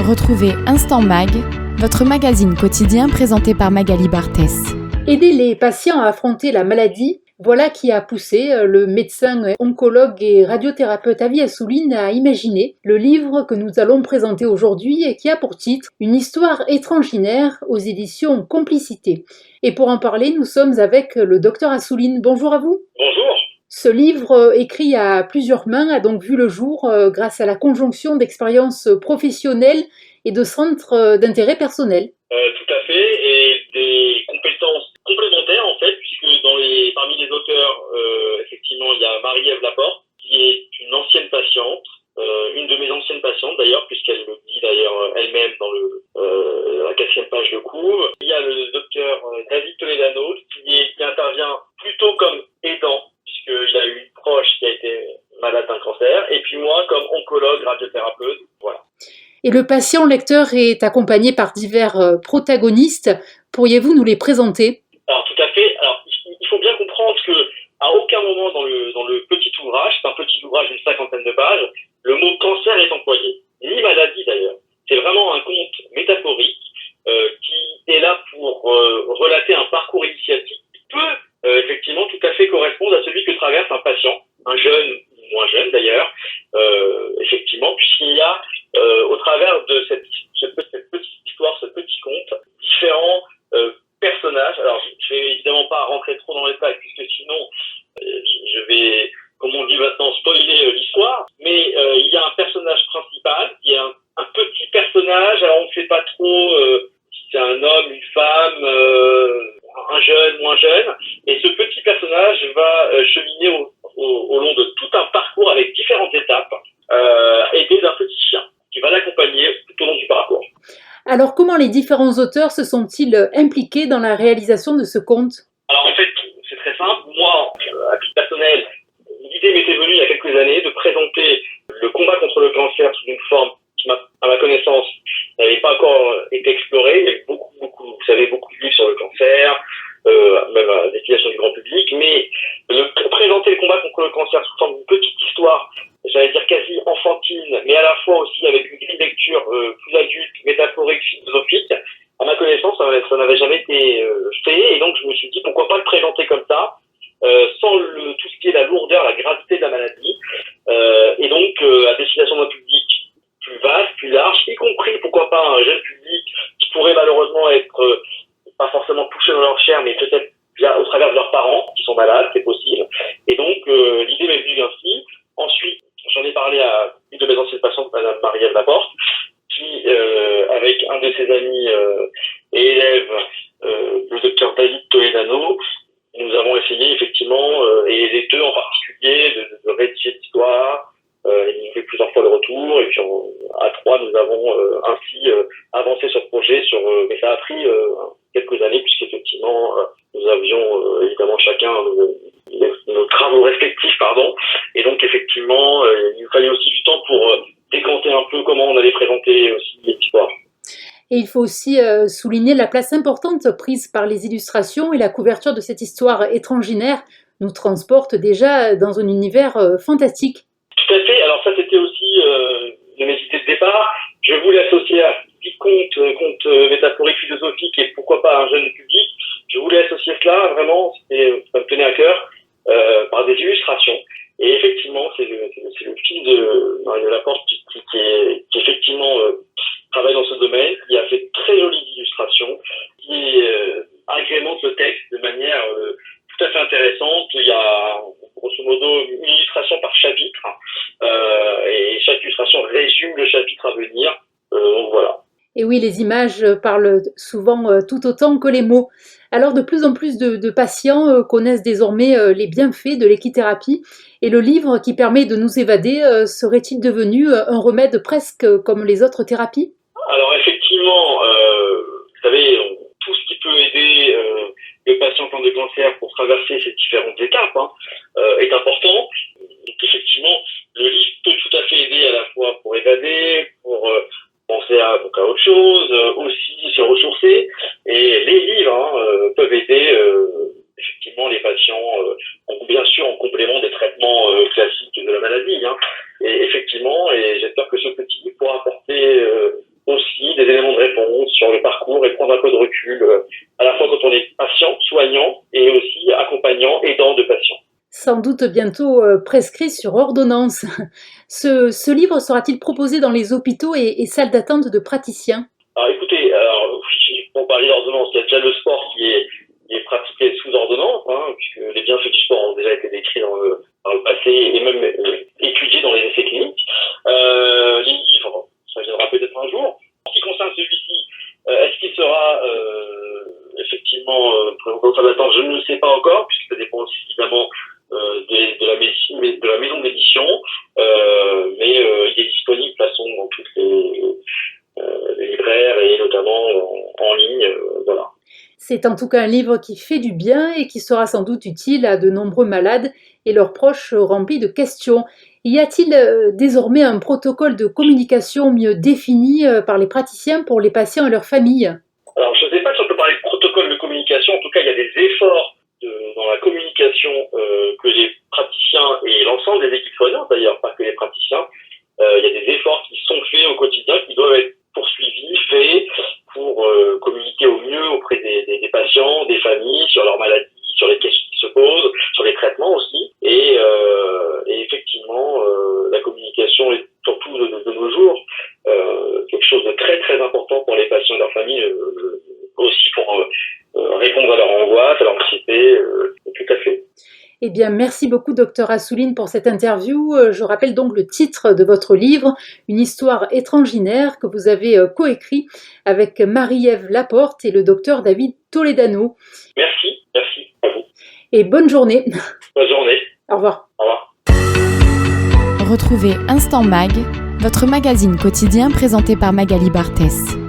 Retrouvez Instant Mag, votre magazine quotidien présenté par Magali Barthès. Aider les patients à affronter la maladie, voilà qui a poussé le médecin oncologue et radiothérapeute Avi Assouline à imaginer le livre que nous allons présenter aujourd'hui et qui a pour titre « Une histoire étranginaire » aux éditions Complicité. Et pour en parler, nous sommes avec le docteur Assouline. Bonjour à vous. Bonjour. Ce livre, écrit à plusieurs mains, a donc vu le jour grâce à la conjonction d'expériences professionnelles et de centres d'intérêt personnel. Tout à fait, et des compétences complémentaires en fait, puisque parmi les auteurs, effectivement, il y a Marie-Ève Laporte, qui est une ancienne patiente, une de mes anciennes patientes d'ailleurs, puisqu'elle le dit d'ailleurs elle-même dans la 4e page de cours. Il y a le docteur David Toledano, qui intervient plutôt comme aidant, puisqu'il a eu une proche qui a été malade d'un cancer, et puis moi comme oncologue, radiothérapeute, voilà. Et le patient lecteur est accompagné par divers protagonistes. Pourriez-vous nous les présenter ? Alors tout à fait. Alors il faut bien comprendre que à aucun moment dans le petit ouvrage, c'est un petit ouvrage d'une 50aine de pages, le mot cancer est employé, ni maladie d'ailleurs. C'est vraiment un conte métaphorique qui est là pour relater un parcours initiatique qui peut effectivement tout à fait correspondre à celui que traverse un patient, un jeune ou moins jeune d'ailleurs, effectivement, puisqu'il y a au travers de cette petite histoire, ce petit conte, différents personnages. Alors, je vais évidemment pas rentrer trop dans les détails, puisque sinon, je vais, comme on dit maintenant, spoiler l'histoire. Mais il y a un personnage principal, qui est un petit personnage. Alors, on ne sait pas trop si c'est un homme, une femme, un jeune, moins jeune. Et ce petit personnage va cheminer au long de tout un parcours avec différentes étapes, aidé d'un petit chien qui va l'accompagner tout au long du parcours. Alors, comment les différents auteurs se sont-ils impliqués dans la réalisation de ce conte ? Alors, en fait, c'est très simple. Moi, à titre personnel, l'idée m'était venue il y a quelques années de présenter le combat contre le cancer sous une forme qui, à ma connaissance, n'avait pas encore été explorée. Il y a eu beaucoup, vous savez, beaucoup de livres sur le cancer, même à destination du grand public, mais présenter le combat contre le cancer sous forme d'une petite histoire, j'allais dire quasi enfantine, mais à la fois aussi avec une grille de lecture plus adulte, métaphorique, philosophique. À ma connaissance, ça n'avait jamais été fait, et donc je me suis dit pourquoi pas le présenter comme ça, sans tout ce qui est la lourdeur, la gravité de la maladie, et donc à destination d'un public plus vaste, plus large, y compris pourquoi pas un jeune public qui pourrait malheureusement être pas forcément touché dans leur chair, mais peut-être au travers de leurs parents qui sont malades, c'est possible. Et donc l'idée m'est venue ainsi. Ensuite, j'en ai parlé à une de mes anciennes patientes, Madame Marie-Ève Laporte, qui, avec un de ses amis et élèves, le docteur David Toledano, nous avons essayé effectivement, et les deux en particulier, de rédiger l'histoire. Ils nous fait plusieurs fois le retour, et puis à trois, nous avons ainsi avancé sur ce projet, mais ça a pris quelques années, puisqu'effectivement, nous avions évidemment chacun nos travaux respectifs, et donc effectivement, il nous fallait aussi du temps pour décanter un peu comment on allait présenter aussi l'histoire. Et il faut aussi souligner la place importante prise par les illustrations, et la couverture de cette histoire étranginaire nous transporte déjà dans un univers fantastique. Tout à fait. Alors ça, c'était aussi de mes idées de départ. Je voulais associer à ce conte métaphorique, philosophique, et pourquoi pas un jeune public. Je voulais associer cela, vraiment, ça me tenait à cœur, par des illustrations. Et effectivement, c'est le fils de Marie-Ève Laporte qui effectivement travaille dans ce domaine, qui a fait de très jolies illustrations, qui agrémente le texte de manière tout à fait intéressante. Il y a grosso modo une illustration par chapitre, et chaque illustration résume le chapitre à venir. Donc voilà. Et oui, les images parlent souvent tout autant que les mots. Alors, de plus en plus de patients connaissent désormais les bienfaits de l'équithérapie, et le livre qui permet de nous évader serait-il devenu un remède presque comme les autres thérapies ? Alors effectivement, vous savez, tout ce qui peut aider le patient atteint de cancer pour traverser ces différentes étapes est important. Donc effectivement, le livre peut tout à fait aider à la fois pour évader, pour penser à autre chose, aussi se ressourcer. Et les livres peuvent aider effectivement les patients, bien sûr en complément des traitements classiques de la maladie. Et effectivement, et j'espère que ce petit livre pourra apporter aux sur le parcours et prendre un peu de recul, à la fois quand on est patient, soignant, et aussi accompagnant, aidant de patients. Sans doute bientôt prescrit sur ordonnance. Ce livre sera-t-il proposé dans les hôpitaux et salles d'attente de praticiens? Alors écoutez, pour parler d'ordonnance, il y a déjà le sport qui est pratiqué sous ordonnance, puisque les bienfaits du sport ont déjà été décrits dans le passé et même étudiés dans les essais cliniques. Les livres, ça viendra peut-être un jour. En ce qui concerne celui-ci, est-ce qu'il sera effectivement présenté aux salles d'attente? Je ne le sais pas encore, puisque ça dépend aussi évidemment de la maison d'édition, mais il est disponible de toute façon dans toutes les libraires et notamment en ligne, voilà. C'est en tout cas un livre qui fait du bien et qui sera sans doute utile à de nombreux malades et leurs proches remplis de questions. Y a-t-il désormais un protocole de communication mieux défini par les praticiens pour les patients et leurs familles? Alors, je ne sais pas si on peut parler de protocole de communication. En tout cas, il y a des efforts dans la communication que les praticiens et l'ensemble des équipes soignantes, d'ailleurs, pas que les praticiens, il y a des efforts qui sont faits au quotidien, qui doivent être poursuivis, faits pour communiquer au mieux auprès des patients, des familles, sur leur maladie, sur les questions qui se posent, sur les traitements aussi. Et effectivement, la communication est surtout de nos jours quelque chose de très très important pour les patients et leurs familles, aussi pour répondre à leur angoisse, à leur anxiété, tout à fait. Eh bien, merci beaucoup, Dr Assouline, pour cette interview. Je rappelle donc le titre de votre livre, Une histoire étranginaire, que vous avez coécrit avec Marie-Ève Laporte et le Dr David Toledano. Merci à vous. Et bonne journée. Bonne journée. Au revoir. Au revoir. Retrouvez Instant Mag, votre magazine quotidien présenté par Magali Barthès.